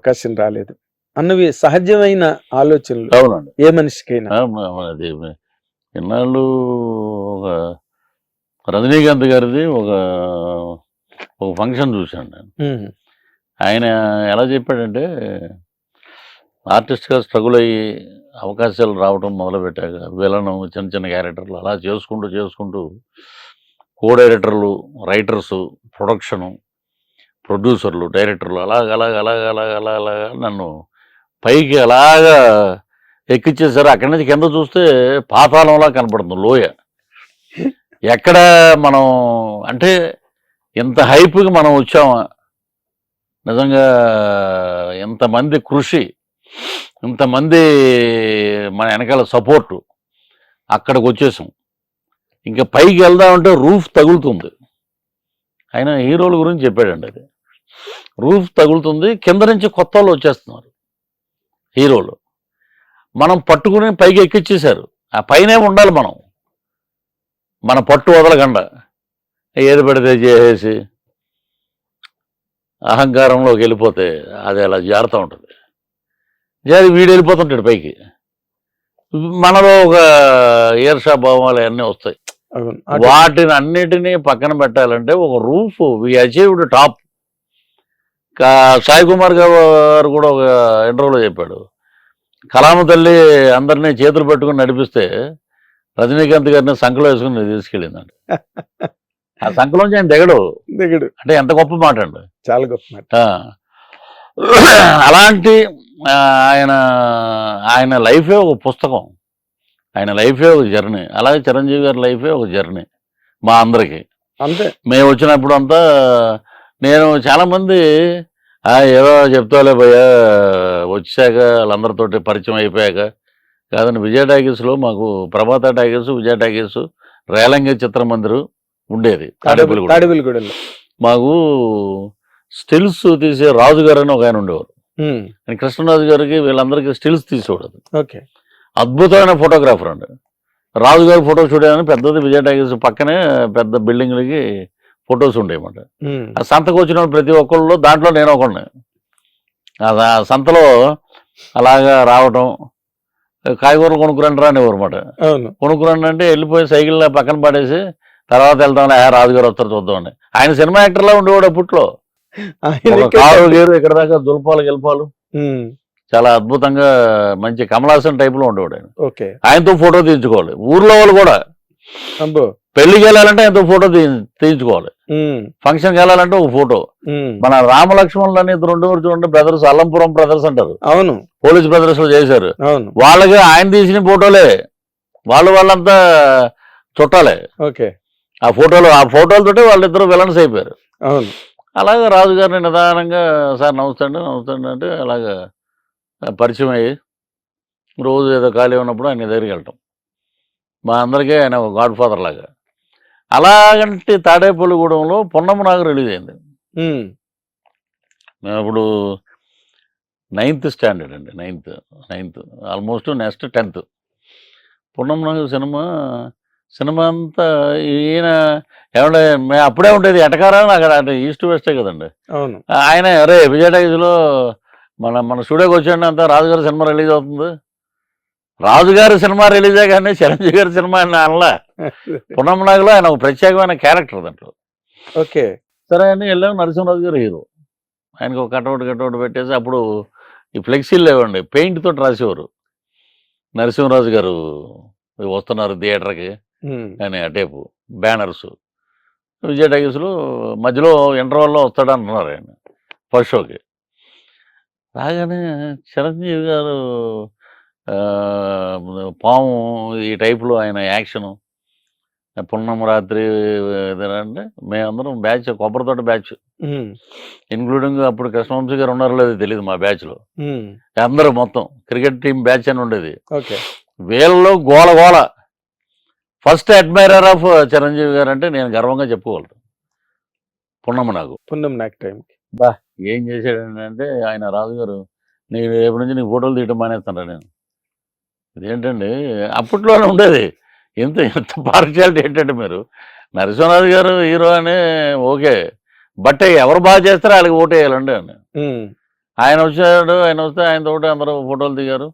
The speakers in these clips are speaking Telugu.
అవకాశం రాలేదు అన్నవి సహజమైన ఆలోచనలు అవునండి. ఏ మనిషికైనా. అది ఇన్నాళ్ళు ఒక రజనీకాంత్ గారిది ఒక ఫంక్షన్ చూశాను నేను. ఉమ్, ఆయన ఎలా చెప్పాడంటే ఆర్టిస్ట్గా స్ట్రగుల్ అయ్యి అవకాశాలు రావడం మొదలుపెట్టాక విలను చిన్న చిన్న క్యారెక్టర్లు అలా చేసుకుంటూ కో డైరెక్టర్లు, రైటర్సు, ప్రొడక్షను, ప్రొడ్యూసర్లు, డైరెక్టర్లు అలాగ నన్ను పైకి అలాగా ఎక్కిచ్చేసారు. అక్కడి నుంచి కింద చూస్తే పాతాళంలా కనపడుతుంది లోయ. ఎక్కడ మనం అంటే ఇంత హైప్కి మనం వచ్చామా, నిజంగా ఇంతమంది కృషి, ఇంతమంది మన వెనకాల సపోర్టు, అక్కడికి వచ్చేసాం. ఇంకా పైకి వెళ్దామంటే రూఫ్ తగులుతుంది. ఆయన హీరోల గురించి చెప్పాడండి. అది రూఫ్ తగులుతుంది, కింద నుంచి కొత్త వాళ్ళు వచ్చేస్తున్నారు హీరోలు. మనం పట్టుకుని పైకి ఎక్కిచ్చేశారు. ఆ పైనే ఉండాలి మనం, మన పట్టు వదలకుండా. ఏది పెడితే చేసేసి అహంకారంలోకి వెళ్ళిపోతే అది అలా జారుతూ ఉంటుంది. జారి వీడు వెళ్ళిపోతుంటాడు పైకి. మనలో ఒక ఈర్షా భావాలు అన్నీ వస్తాయి. అవును. వాటిని అన్నిటినీ పక్కన పెట్టాలంటే ఒక roof we achieved top. Sai Kumar గారు కూడా ఒక ఇంటర్వ్యూలో చెప్పాడు, కలామ తల్లి అందరినీ చేతులు పెట్టుకుని నడిపిస్తే రజనీకాంత్ గారిని సంఖలో వేసుకుని తీసుకెళ్ళిందండి. ఆ సంఖలోంచి ఆయన దిగడు. అంటే ఎంత గొప్ప మాట అండి, చాలా గొప్ప మాట. అలాంటి ఆయన లైఫే ఒక పుస్తకం, ఆయన లైఫే ఒక జర్నీ. అలాగే చిరంజీవి గారి లైఫే ఒక జర్నీ మా అందరికీ. అంతే. మేము వచ్చినప్పుడు అంతా నేను చాలామంది ఏదో చెప్తాలే భయ్యా వచ్చాక వాళ్ళందరితోటి పరిచయం అయిపోయాక కాదండి. విజయ టాకీస్లో మాకు ప్రభాత టాకీస్, విజయ టాకీస్, రేలంగి చిత్రమందిరం ఉండేది తాడేపల్లిగూడెంలో. మాకు స్టిల్స్ తీసే రాజు గారు అని ఒక ఆయన ఉండేవారు. కృష్ణరాజు గారికి వీళ్ళందరికీ స్టిల్స్ తీసేవాడు. ఓకే. అద్భుతమైన ఫోటోగ్రాఫర్ అండి. రాజు గారి ఫోటో స్టూడియో అని పెద్దది విజయ టాకీస్ పక్కనే పెద్ద బిల్డింగ్లకి ఫొటోస్ ఉండేయమాట. ఆ సంతకు వచ్చిన ప్రతి ఒక్కళ్ళు దాంట్లో నేను ఒకడిని. ఆ సంతలో అలాగా రావటం, కాయగూరలు కొనుక్కురండి రా అనేవారు అన్నమాట. కొనుక్కురండి అంటే వెళ్ళిపోయి సైకిల్ పక్కన పడేసి తర్వాత వెళ్తాం, రాజుగారు వస్తారు చూద్దామని. ఆయన సినిమా యాక్టర్లా ఉండేవాడు అప్పట్లో. కారు గేరు ఇక్కడ దాకా దుల్పాలు గెలుపాలు చాలా అద్భుతంగా మంచి కమలాసన్ టైప్ లో ఉండేవాడు ఆయన. ఆయనతో ఫోటో తీయించుకోవాలి. ఊర్లో వాళ్ళు కూడా పెళ్లికి వెళ్ళాలంటే ఆయనతో ఫోటో తీయించుకోవాలి. ఫంక్షన్కి వెళ్ళాలంటే ఒక ఫోటో. మన రామలక్ష్మణులు అని ఇద్దరు ఉండేవారు చూడండి, బ్రదర్స్, అల్లంపురం బ్రదర్స్ అంటారు. అవును, పోలీస్ బ్రదర్స్ లో చేశారు. వాళ్ళకి ఆయన తీసిన ఫోటోలే, వాళ్ళంతా చుట్టాలే. ఆ ఫోటోలతోటి వాళ్ళిద్దరు విలన్స్ అయిపోయారు. అలాగే రాజుగారిని నిదానంగా సార్ నమస్తే అండి అంటే అలాగా పరిచయం అయ్యి రోజు ఏదో ఖాళీ ఉన్నప్పుడు ఆయన దగ్గరికి వెళ్ళటం. మా అందరికీ ఆయన ఒక గాడ్ ఫాదర్ లాగా. అలాగంటే తాడేపల్లిగూడెంలో పున్నమ్మ నాగు రిలీజ్ అయింది. మేము అప్పుడు 9th స్టాండర్డ్ అండి, ninth almost next 10th. Punnami Nagu cinema అంతా ఈయన ఏమంటే మేము అప్పుడే ఉండేది ఎటకారా అక్కడ, అంటే ఈస్ట్ వెస్టే కదండి. ఆయన అరే విజయ టాకీస్లో మన స్టూడియోకి వచ్చాడు అంతా రాజుగారి సినిమా రిలీజ్ అవుతుంది. రాజుగారి సినిమా రిలీజే కానీ చిరంజీవి గారి సినిమా అనలా. పున్నమ్మ నాగులో ఆయన ఒక ప్రత్యేకమైన క్యారెక్టర్ దాంట్లో. సరే అని వెళ్ళాము. నరసింహరాజు గారు హీరో. ఆయనకు ఒక కటౌట్ పెట్టేసి అప్పుడు ఈ ఫ్లెక్సీలు లేవండి, పెయింట్ తోటి రాసేవారు. నరసింహరాజు గారు వస్తున్నారు థియేటర్కి అని ఆ టేపు బ్యానర్స్. విజయ టాకీస్లో మధ్యలో ఇంటర్వెల్లో వస్తాడు అంటున్నారు ఆయన ఫస్ట్ షోకి. రాగానే చిరంజీవి గారు పాము ఈ టైప్లో ఆయన యాక్షను, పున్నమ్మ రాత్రి అంటే మేమందరం బ్యాచ్, కొబ్బరితోట బ్యాచ్, ఇన్క్లూడింగ్ అప్పుడు కృష్ణవంశీ గారు ఉన్నారో లేదో తెలియదు మా బ్యాచ్లో. అందరూ మొత్తం క్రికెట్ టీం బ్యాచ్ అని ఉండేది. వీళ్ళలో గోల. ఫస్ట్ అడ్మైరర్ ఆఫ్ చిరంజీవి గారు అంటే నేను గర్వంగా చెప్పుకోగలను. పున్నమ్మ నాగు టైం బా ఏం చేశాడండి అంటే ఆయన రాజుగారు, నేను రేపు నుంచి నీకు ఫోటోలు తీయడం మానేస్తాను నేను. ఇదేంటండి అప్పట్లోనే ఉండేది. ఎంత పార్షియాలిటీ ఏంటంటే, మీరు నరసింహరాజు గారు హీరో అని ఓకే, బట్ ఎవరు బాగా చేస్తారో వాళ్ళకి ఓటు వేయాలండి అని. ఆయన వచ్చాడు, ఆయన వస్తే ఆయనతో అందరూ ఫోటోలు దిగారు.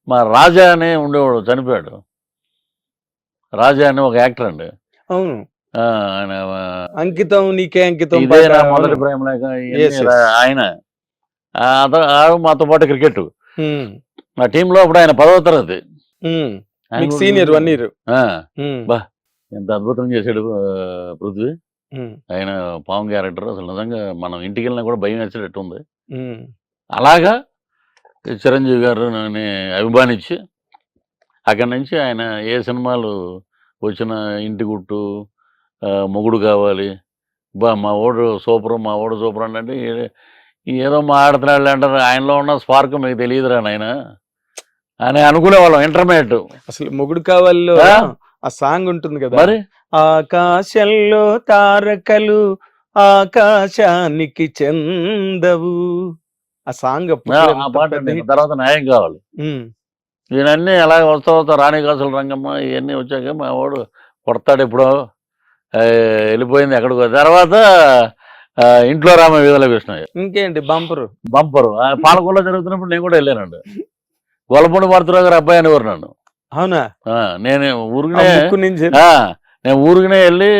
మా రాజా అని ఉండేవాడు, చనిపోయాడు. రాజా అని ఒక యాక్టర్ అండి. అవును. ఆయన అంకితం నీకే అంకితం ఇదే పాట. నా అవును. మొదటి ప్రేమ లేక Yes, yes. ఆయన మాతో పాటు క్రికెట్ ఉమ్, మా టీంలో అప్పుడు ఆయన 10వ తరగతి. ఉమ్. ఆయన మీకు కూడా సీనియర్ 1 year. ఆ, ఉమ్, బా ఎంత అద్భుతం చేశాడు పృథ్వీ. ఉమ్, ఆయన పాము క్యారెక్టర్ అసలు నిజంగా మనం ఇంటికి వెళ్ళినా కూడా భయం వేసేటట్టు ఉంది. ఉమ్, అలాగా చిరంజీవి గారు నన్ను అభిమానించి అక్కడి నుంచి ఆయన ఏ సినిమాలు వచ్చిన ఇంటి గుట్టు, మొగుడు కావాలి, మా ఓడు సూపర్ అంటే ఏదో మాట్లాడుతున్నాడు అంటారు. ఆయనలో ఉన్న స్పార్క్ మీకు తెలియదురా నాయన అని అనుకునేవాళ్ళం ఇంటర్మీడియట్. అసలు మొగుడు కావాలో ఆ? ఆ సాంగ్ ఉంటుంది కదా, మరి ఆకాశంలో తారకలు ఆకాశానికి చెందవు. ఆ సాంగ్ అప్పుడు ఆ ఎంత పాట పెద్ద అండి. hit. తర్వాత న్యాయం కావాలి. ఉమ్, ఈయనన్నీ అలా వస్తా రాణికాసుల రంగమ్మ ఇవన్నీ వచ్చాక మా వాడు కొడతాడు ఎప్పుడో వెళ్ళిపోయింది ఎక్కడికో. తర్వాత ఇంట్లో రామ వీధుల కృష్ణయ్య ఇంకేంటి బంపరు. బంపరు పాలకొల్లో జరుగుతున్నప్పుడు నేను కూడా వెళ్ళానండి. గొల్లపూడి మారుతురావు గారు అబ్బాయి అనేవారు నన్ను. అవునా? నేను ఆ ఊరికనే ముక్కు నుంచి. నేను ఊరికనే వెళ్ళి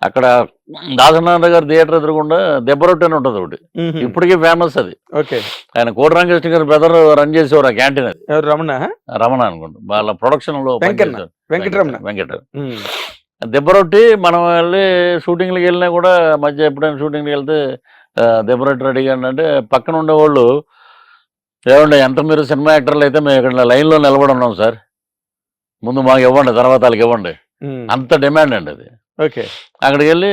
అక్కడ దాసనాథ గారి థియేటర్ ఎదురుకుండా దెబ్బరొట్టి అని ఉంటుంది ఒకటి, ఉహుం. ఇప్పటికీ ఫేమస్ అది. ఓకే. ఆయన కోటరామకృష్ణ గారి బ్రదర్ రన్ చేసేవారు ఆ క్యాంటీన్. అది ఎవరు? రమణ? రమణ అనుకుంటా, వాళ్ళ ప్రొడక్షన్ లో వెంకన్న? పనిచేశారు. వెంకటరమణ. వెంకట ఉమ్, దెబ్బరొట్టి మనం వెళ్ళి షూటింగ్లకి వెళ్ళినా కూడా మధ్య ఎప్పుడైనా షూటింగ్కి వెళ్తే దెబ్బరొట్టి రెడీగా అంటే పక్కన ఉండేవాళ్ళు, ఏమండి ఎంత మీరు సినిమా యాక్టర్లు అయితే మేము ఇక్కడ లైన్లో నిలబడి ఉన్నాం సార్, ముందు మాకు ఇవ్వండి తర్వాత వాళ్ళకి ఇవ్వండి, ఉమ్. అంత డిమాండ్ అండి అది. ఓకే. అక్కడికి వెళ్ళి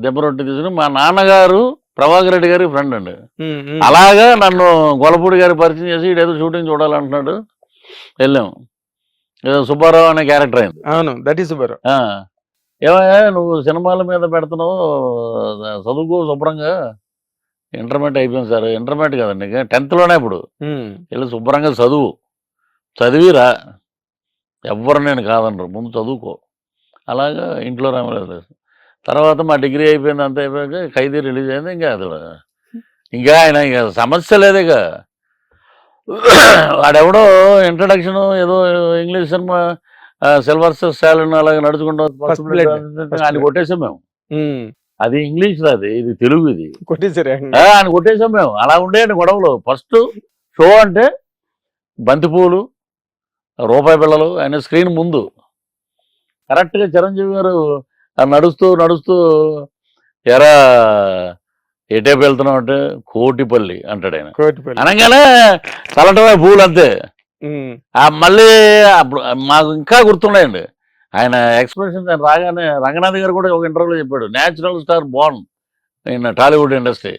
దెబ్బరొట్టి తీసుకుని మా నాన్నగారు ప్రభాకర్ రెడ్డి గారి ఫ్రెండ్ అండి. ఉమ్, ఉమ్. అలాగా నన్ను గొల్లపూడి గారి పరిచయం చేసి ఇదేదో షూటింగ్ చూడాలంటున్నాడు, వెళ్ళాము. ఏదో సుబ్బారావు అనే క్యారెక్టర్ అయింది. అవును, దట్ ఈస్ సూపర్. ఏమయ్యా నువ్వు సినిమాల మీద పెడుతున్నావు, చదువుకో శుభ్రంగా. ఇంటర్మీడియట్ అయిపోయింది సార్. ఇంటర్మీడియట్ కదండి, 10th ఇప్పుడు. వెళ్ళి శుభ్రంగా చదివిరా, ఎవ్వరు నేను కాదనరు, ముందు చదువుకో. అలాగా ఇంట్లో రామలేదు. తర్వాత మా డిగ్రీ అయిపోయింది, అంత అయిపోయాక ఖైదీ రిలీజ్ అయింది. ఇంకా ఆయన ఇక సమస్య లేదు. ఇక వాడెవడో ఇంట్రడక్షన్ ఏదో ఇంగ్లీష్ సినిమా సిల్వర్ స్టాలిన్ అలాగే నడుచుకుంటూ ఆయన కొట్టేసాం మేము. అది ఇంగ్లీష్ అది, ఇది తెలుగు, ఇది కొట్టేసారు. ఆయన కొట్టేసాం మేము. అలా ఉండేయండి గొడవలు. ఫస్ట్ షో అంటే బంతిపూలు, రూపాయి పిల్లలు, ఆయన స్క్రీన్ ముందు కరెక్ట్గా చిరంజీవి గారు నడుస్తూ ఎరా ఎటేపు వెళ్తున్నావు అంటే కోటిపల్లి అంటాడు ఆయన. అనగానే తలటమే పూలు అంతే. మళ్ళీ అప్పుడు మాకు ఇంకా గుర్తున్నాయండి ఆయన ఎక్స్ప్రెషన్స్. ఆయన రాగానే రంగనాథ్ గారు కూడా ఒక ఇంటర్వ్యూలో చెప్పాడు, natural star Born in Tollywood industry.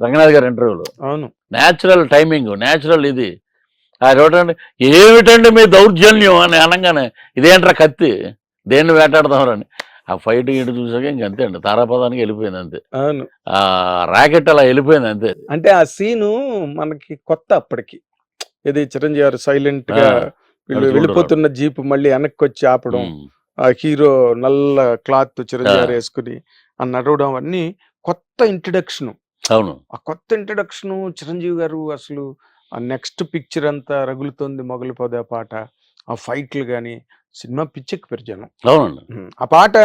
Ranganath గారి ఇంటర్వ్యూలో అవును, న్యాచురల్ టైమింగ్, న్యాచురల్ ఇది. ఏమిటండి ఏమిటండి మీ దౌర్జన్యం అని అనగానే ఇదేంట్రా కత్తి, దేన్ని వేటాడతామని. ఆ ఫైట్ గీటు చూసాక ఇంకంతే అండి, తారాపదానికి వెళ్ళిపోయింది అంతే. అవును. ఆ ర్యాకెట్ అలా వెళ్ళిపోయింది అంతే. అంటే ఆ సీను మనకి కొత్త అప్పటికి. ఇది చిరంజీవి గారు సైలెంట్ గా వీళ్ళు వెళ్ళిపోతున్న జీప్ మళ్ళీ వెనక్కి వచ్చి ఆపడం, ఆ హీరో నల్ల క్లాత్ చిరంజీవి గారు వేసుకుని ఆ నడవడం, అన్ని కొత్త ఇంట్రడక్షన్. అవును, ఆ కొత్త ఇంట్రడక్షన్ చిరంజీవి గారు అసలు ఆ నెక్స్ట్ పిక్చర్ అంతా రగులుతోంది మొగలి పొద పాట, ఆ ఫైట్లు గాని, సినిమా పిచ్చెక్కిపోయారు జనం. అవునండి. ఆ పాట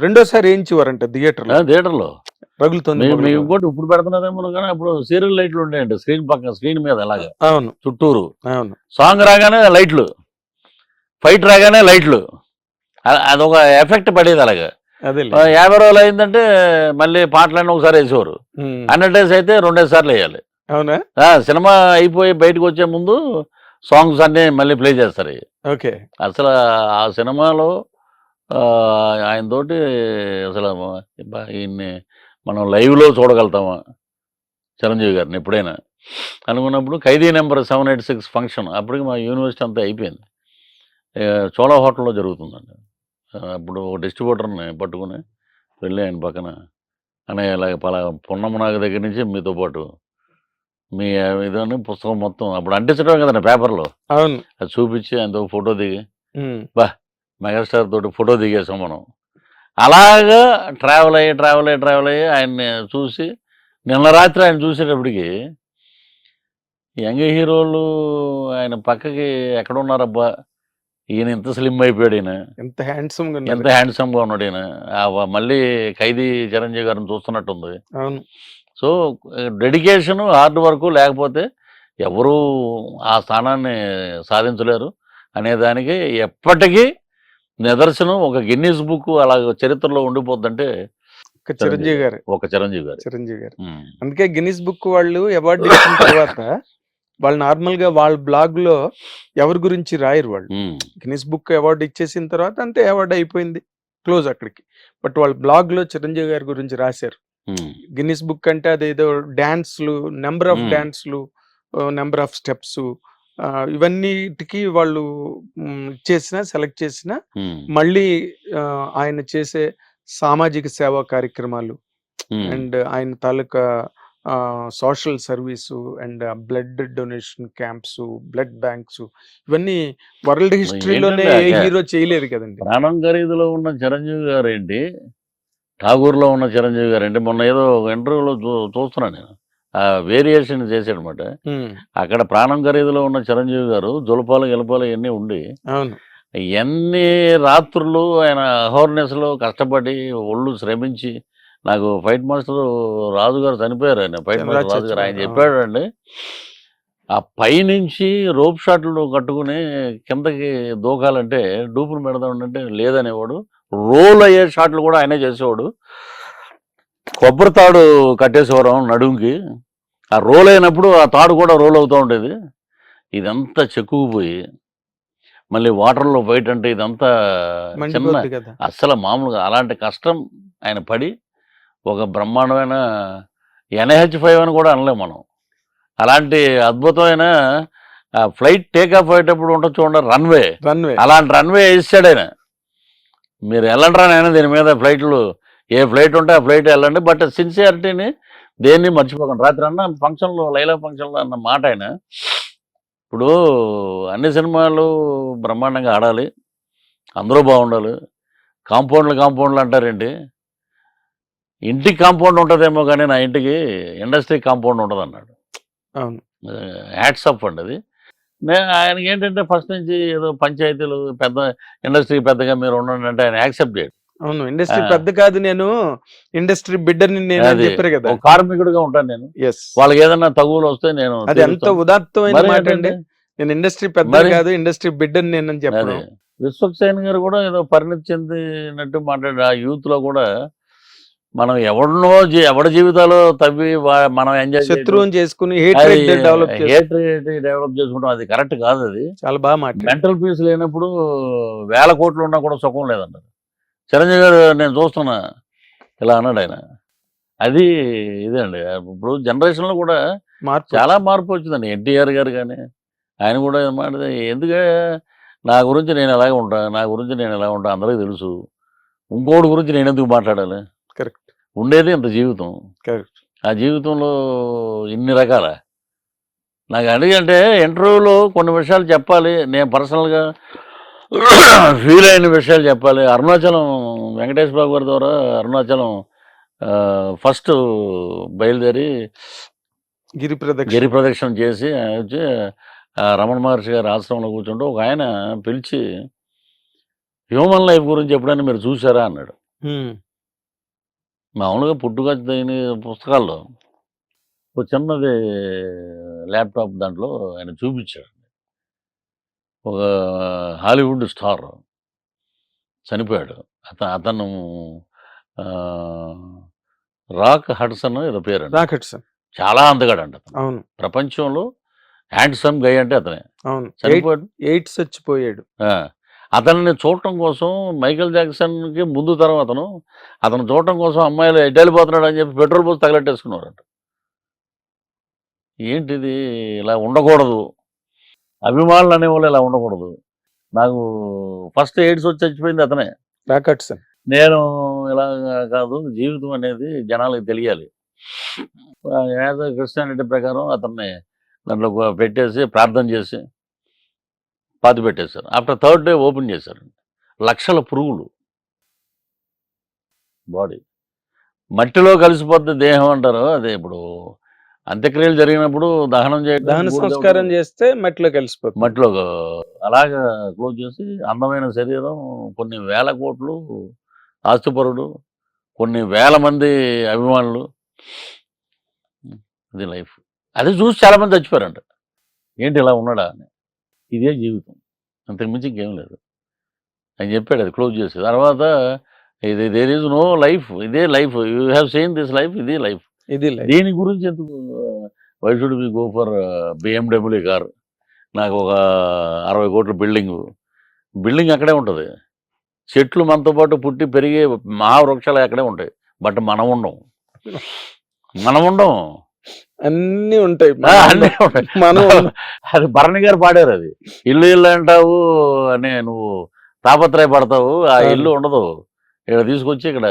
రెండోసారి వేయించేవారంట థియేటర్లో, రగులుతోంది. ఇంకోటి ఇప్పుడు పెడుతున్నారేమో కానీ అప్పుడు సీరియల్ లైట్లు ఉండేయండి స్క్రీన్ పక్కన, స్క్రీన్ మీద అలాగా. అవును, చుట్టూరు. అవును. సాంగ్ రాగానే లైట్లు, ఫైట్ రాగానే లైట్లు, అదొక ఎఫెక్ట్ పడేది అలాగా. అదే 50 రోజులు అయిందంటే మళ్ళీ పాటలన్నీ ఒకసారి వేసేవారు. 100 days అయితే 2 సార్లు వేయాలి. అవునా? సినిమా అయిపోయి బయటకు వచ్చే ముందు సాంగ్స్ అన్నీ మళ్ళీ ప్లే చేస్తారు. ఓకే. అసలు ఆ సినిమాలో ఆయనతోటి అసలు ఈయన్ని మనం లైవ్లో చూడగలుగుతామా చిరంజీవి గారిని ఎప్పుడైనా అనుకున్నప్పుడు ఖైదీ నెంబర్ 786 ఫంక్షన్ అప్పటికి మా యూనివర్సిటీ అంతా అయిపోయింది. చోళా హోటల్లో జరుగుతుందండి. అప్పుడు ఒక డిస్ట్రిబ్యూటర్ని పట్టుకుని వెళ్ళి ఆయన పక్కన అన్నయ్య ఇలాగ పున్నమ్మనాగ దగ్గర నుంచి మీతో పాటు మీ ఇదని పుస్తకం మొత్తం అప్పుడు అంటించడం కదండి పేపర్లో, అవును, అది చూపించి ఆయనతో ఫోటో దిగి మెగాస్టార్ తోటి ఫోటో దిగేసాం మనం. అలాగా ట్రావెల్ అయ్యి ఆయన్ని చూసి నిన్న రాత్రి ఆయన చూసేటప్పటికి యంగ్ హీరోలు ఆయన పక్కకి ఎక్కడ ఉన్నారబ్బా, ఈయన ఇంత స్లిమ్ అయిపోయాడు, ఈయన ఎంత హ్యాండ్సమ్ గా ఎంత హ్యాండ్సమ్గా ఉన్నాడు ఈయన. మళ్ళీ ఖైదీ చిరంజీవి గారిని చూస్తున్నట్టుంది. అవును. సో డెడికేషన్, హార్డ్ వర్క్ లేకపోతే ఎవరు ఆ స్థానాన్ని సాధించలేరు అనేదానికి ఎప్పటికీ నిదర్శనం ఒక గిన్నీస్ బుక్ అలా చరిత్రలో ఉండిపోద్దంటే చిరంజీవి గారు. చిరంజీవి గారు. అందుకే గిన్నిస్ బుక్ వాళ్ళు అవార్డు ఇచ్చిన తర్వాత వాళ్ళు నార్మల్ గా వాళ్ళ బ్లాగ్ లో ఎవరి గురించి రాయరు. వాళ్ళు గిన్నిస్ బుక్ అవార్డు ఇచ్చేసిన తర్వాత అంతే, అవార్డు అయిపోయింది, క్లోజ్ అక్కడికి. బట్ వాళ్ళ బ్లాగ్ లో చిరంజీవి గారి గురించి రాశారు. గిన్నిస్ బుక్ అంటే అదేదో డాన్స్లు, నెంబర్ ఆఫ్ డాన్స్లు, నెంబర్ ఆఫ్ స్టెప్స్, ఇవన్నిటికి వాళ్ళు చేసిన సెలెక్ట్ చేసిన మళ్ళీ ఆయన చేసే సామాజిక సేవా కార్యక్రమాలు అండ్ ఆయన తాలూకా social service and blood donation camps, blood banks, ఇవన్నీ వరల్డ్ హిస్టరీలోనే ఏ హీరో చేయలేదు కదండి. ప్రాణం ఖరీదులో ఉన్న చిరంజీవి గారు ఏంటి, ఠాగూర్లో ఉన్న చిరంజీవి గారు ఏంటి, మొన్న ఏదో ఇంటర్వ్యూలో చూస్తున్నాను నేను, వేరియేషన్ చేశాడనమాట. అక్కడ ప్రాణం ఖరీదులో ఉన్న చిరంజీవి గారు జులపాలు గెలపాలు ఇవన్నీ ఉండి, అవును, ఎన్ని రాత్రులు ఆయన అహోర్నెస్లో కష్టపడి ఒళ్ళు శ్రమించి, నాకు ఫైట్ మాస్టర్ రాజు గారు చనిపోయారు, ఆయన ఫైట్ మాస్టర్ రాజు గారు, ఆయన చెప్పాడు అండి, ఆ పైనుంచి రోప్ షాట్లు కట్టుకుని కిందకి దూకాలంటే డూపులు పెడదామంటే లేదనేవాడు, రోల్ అయ్యే షాట్లు కూడా ఆయనే చేసేవాడు, కొబ్బరి తాడు కట్టేసేవారు నడుంకి, ఆ రోల్ అయినప్పుడు ఆ తాడు కూడా రోల్ అవుతూ ఉండేది. ఇదంతా చెక్కుకుపోయి మళ్ళీ వాటర్లో ఫైట్ అంటే ఇదంతా చిన్న, అస్సలు మామూలుగా అలాంటి కష్టం ఆయన పడి ఒక బ్రహ్మాండమైన NH-5 అని కూడా అనలేము మనం, అలాంటి అద్భుతమైన ఫ్లైట్ టేకాఫ్ అయ్యేటప్పుడు ఉంటుంది చూడండి రన్వే, అలాంటి రన్వే వేసాడు ఆయన. మీరు వెళ్ళండి రా ఆయన దీని మీద, ఫ్లైట్లు ఏ ఫ్లైట్ ఉంటే ఆ ఫ్లైట్ వెళ్ళండి, బట్ సిన్సియారిటీని దేన్ని మర్చిపోకండి. రాత్రి అన్న ఫంక్షన్లో, లైలా ఫంక్షన్లో అన్న మాట ఆయన. ఇప్పుడు అన్ని సినిమాలు బ్రహ్మాండంగా ఆడాలి, అందరూ బాగుండాలి, కాంపౌండ్లు అంటారేంటి, ఇంటికి కాంపౌండ్ ఉంటుందేమో కానీ నా ఇంటికి ఇండస్ట్రీ కాంపౌండ్ ఉంటుంది అన్నాడు. హ్యాట్స్ ఆఫ్ అండి అది. ఆయనకి ఏంటంటే ఫస్ట్ నుంచి ఏదో పంచాయతీలు పెద్ద, ఇండస్ట్రీ పెద్దగా మీరు ఉండండి అంటే ఆయన యాక్సెప్ట్ చేయడు. అవును, ఇండస్ట్రీ పెద్ద కాదు, నేను ఇండస్ట్రీ బిడ్డని నేను చెప్పారు కదా, కార్మికుడిగా ఉంటాను నేను, వాళ్ళకి ఏదన్నా తగువులు వస్తే నేను, అది ఎంత ఉదాత్తమైన మాట అండి. నేను ఇండస్ట్రీ పెద్ద కాదు, ఇండస్ట్రీ బిడ్డని నేను చెప్పాను. విశ్వక్సేన్ గారు కూడా ఏదో పరిణతి చెందినట్టు మాట్లాడు, ఆ యూత్ లో కూడా మనం ఎవరి జీవితాలు తవ్వి మనం ఎంజాయ్ శత్రువుని చేసుకుని హేట్రేట్ డెవలప్ చేసుకుంటాం, అది కరెక్ట్ కాదు. అది చాలా బాగా మాట్లాడు. మెంటల్ పీస్ లేనప్పుడు 1000 కోట్లు ఉన్నా కూడా సుఖం లేదంటారు. చిరంజీవి గారు నేను చూస్తున్నా ఇలా అన్నాడు ఆయన. అది ఇదే అండి, ఇప్పుడు జనరేషన్లో కూడా చాలా మార్పు వచ్చిందండి. NTR గారు కానీ ఆయన కూడా మాట్లాడితే, ఎందుకే నా గురించి నేను ఎలాగ ఉంటా, నా గురించి నేను ఎలా ఉంటా అందరికీ తెలుసు, ఇంకోటి గురించి నేను ఎందుకు మాట్లాడాలి, కరెక్ట్, ఉండేది ఇంత జీవితం, కరెక్ట్, ఆ జీవితంలో ఇన్ని రకాల, నాకు అడిగంటే ఇంటర్వ్యూలో కొన్ని విషయాలు చెప్పాలి, నేను పర్సనల్గా ఫీల్ అయిన విషయాలు చెప్పాలి. అరుణాచలం వెంకటేష్ బాబు గారి ద్వారా అరుణాచలం ఫస్ట్ బయలుదేరి గిరి ప్రదక్షిణ చేసి వచ్చి రమణ మహర్షి గారి ఆశ్రమంలో కూర్చుంటూ ఒక ఆయన పిలిచి హ్యూమన్ లైఫ్ గురించి ఎప్పుడైనా మీరు చూసారా అన్నాడు. మామూలుగా పుట్టుక పుస్తకాల్లో ఒక చిన్నది ల్యాప్టాప్ దాంట్లో ఆయన చూపించాడు. ఒక హాలీవుడ్ స్టార్ చనిపోయాడు, అతను రాక్ హడ్సన్ ఏదో పేరు, చాలా అందగాడు అంట అతను, ప్రపంచంలో హ్యాండ్సమ్ గై అంటే అతనే. చచ్చిపోయాడు. అతన్ని చూడటం కోసం మైకేల్ జాక్సన్కి ముందు తరం అతను చూడటం కోసం అమ్మాయిలు ఎటు వెళ్ళిపోతున్నాడు అని చెప్పి పెట్రోల్ పోసి తగలెట్టేసుకున్నారంట. ఏంటిది, ఇలా ఉండకూడదు, అభిమానులు అనేవాళ్ళు ఇలా ఉండకూడదు. నాకు ఫస్ట్ ఎయిడ్స్ వచ్చి చచ్చిపోయింది అతనే. నేను ఇలా కాదు, జీవితం అనేది జనాలకు తెలియాలి. యాజ్ క్రిస్టియానిటీ ప్రకారం అతన్ని దాంట్లో పెట్టేసి ప్రార్థన చేసి పాతి పెట్టేశారు. ఆఫ్టర్ 3rd డే ఓపెన్ చేశారు, లక్షల పురుగులు బాడీ. మట్టిలో కలిసిపోద్ది దేహం అంటారు. అదే ఇప్పుడు అంత్యక్రియలు జరిగినప్పుడు దహనం చేయడం, దహన బూడిద సంస్కారం అవ్వడం, చేస్తే మట్టిలో కలిసిపోతుంది. మట్టిలో అలాగా క్లోజ్ చేసి అందమైన శరీరం, కొన్ని వేల కోట్లు ఆస్తిపరుడు, కొన్ని వేల మంది అభిమానులు. ఇది లైఫ్. అది చూసి చాలా మంది చచ్చిపోయారంట. ఏంటి ఇలా ఉన్నాడా అని. ఇదే జీవితం, అంతకుమించి ఇంకేం లేదు అని చెప్పాడు. అది క్లోజ్ చేసి తర్వాత ఇది దేర్ ఈజ్ నో లైఫ్, ఇదే life, you have seen this life, ఇదే లైఫ్. ఇది life. దీని గురించి ఎందుకు why should be go for BMW car, నాకు ఒక 60 కోట్ల బిల్డింగ్ అక్కడే ఉంటుంది, చెట్లు మనతో పాటు పుట్టి పెరిగే మహావృక్షాలు అక్కడే ఉంటాయి, బట్ మనం ఉండం. అన్ని ఉంటాయి, అన్నీ ఉంటాయి. మనం అది భరణి గారు పాడారు. అది ఇల్లు అంటావు అని నువ్వు తాపత్రయపడతావు, ఆ ఇల్లు ఉండదు, ఇక్కడ తీసుకొచ్చి ఇక్కడ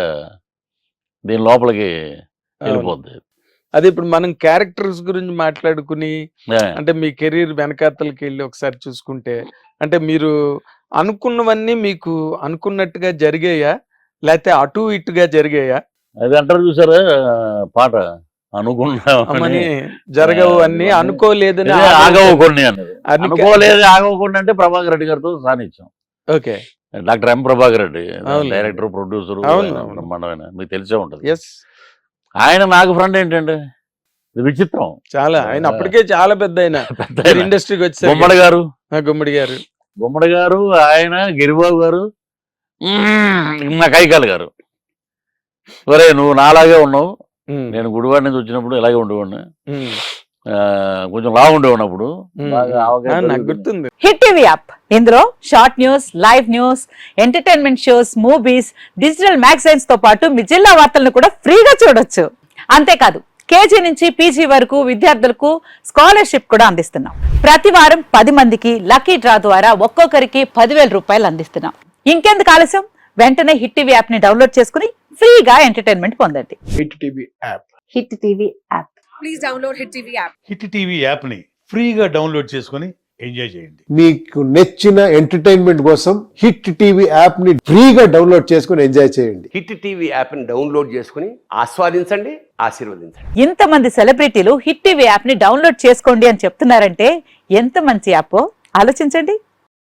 దీని లోపలికి వెళ్ళిపోద్ది. అది ఇప్పుడు మనం క్యారెక్టర్స్ గురించి మాట్లాడుకుని, అంటే మీ కెరీర్ వెనకాతలకి వెళ్ళి ఒకసారి చూసుకుంటే, అంటే మీరు అనుకున్నవన్నీ మీకు అనుకున్నట్టుగా జరిగాయా, లేకపోతే అటు ఇటుగా జరిగాయా? అది అంటారు చూసారా పాట, అనుకున్నామని జరగవు అన్ని, అనుకోలేదని ఆగవు కొన్ని అన్నది. ఆగవకుండా అంటే ప్రభాకర్ రెడ్డి గారితో సాధించాం. Okay, doctor M Prabhakar Reddy director, producer, బ్రహ్మాండమైన, మీకు తెలిసే ఉంటది. ఆయన నాకు ఫ్రెండ్ ఏంటంటే ఇది విచిత్రం చాలా. ఆయన అప్పటికే చాలా పెద్ద ఆయన ఇండస్ట్రీకి వచ్చారు. గుమ్మడి గారు, ఆయన గిరిబాబు గారు, నా కైకాల్ గారు. ఒరే నువ్వు నాలాగే ఉన్నావు, నేను గుడివాడ నుంచి వచ్చినప్పుడు ఇలాగే ఉండేవాడిని, కొంచెం లావు ఉండేవాడినప్పుడు. గుర్తుంది. హిట్ టీవీ యాప్, ఇందులో short news, live news, entertainment shows, movies, digital magazines తో పాటు మీ జిల్లా వార్తలను కూడా ఫ్రీగా చూడొచ్చు. అంతేకాదు కేజీ నుంచి పీజీ వరకు విద్యార్థులకు స్కాలర్షిప్ కూడా అందిస్తున్నాం. ప్రతి వారం 10 మందికి లక్కీ డ్రా ద్వారా ఒక్కొక్కరికి 10,000 రూపాయలు అందిస్తున్నాం. ఇంకెందుకు ఆలస్యం, వెంటనే హిట్ టీవీ యాప్ ని డౌన్లోడ్ చేసుకుని ఫ్రీగా ఎంటర్టైన్మెంట్ పొందండి. Hit TV app. Hit TV app. Please download hit TV app. Hit TV యాప్ని ఫ్రీగా డౌన్లోడ్ చేసుకొని ఎంజాయ్ చేయండి. మీకు నచ్చిన ఎంటర్టైన్మెంట్ కోసం హిట్ టీవీ యాప్ ని ఫ్రీగా డౌన్లోడ్ చేసుకొని ఎంజాయ్ చేయండి. హిట్ టీవీ యాప్ని డౌన్లోడ్ చేసుకుని ఆస్వాదించండి, ఆశీర్వదించండి. ఇంతమంది సెలబ్రిటీలు హిట్ టీవీ యాప్ ని డౌన్లోడ్ చేసుకోండి అని చెప్తున్నారంటే ఎంత మంచి యాప్ ఆలోచించండి.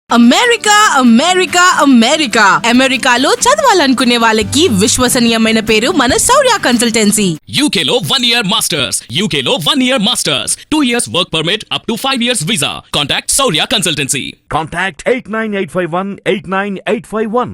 అమెరికా అమెరికా అమెరికా అమెరికాలో చదవాలనుకునే వాళ్ళకి విశ్వసనీయమైన పేరు మన శౌర్య కన్సల్టెన్సీ. UK లో 1 year masters, UK లో 1 year masters, 2 years work permit up to 5 years visa. Contact Saurya Consultancy. Contact 89851 89851.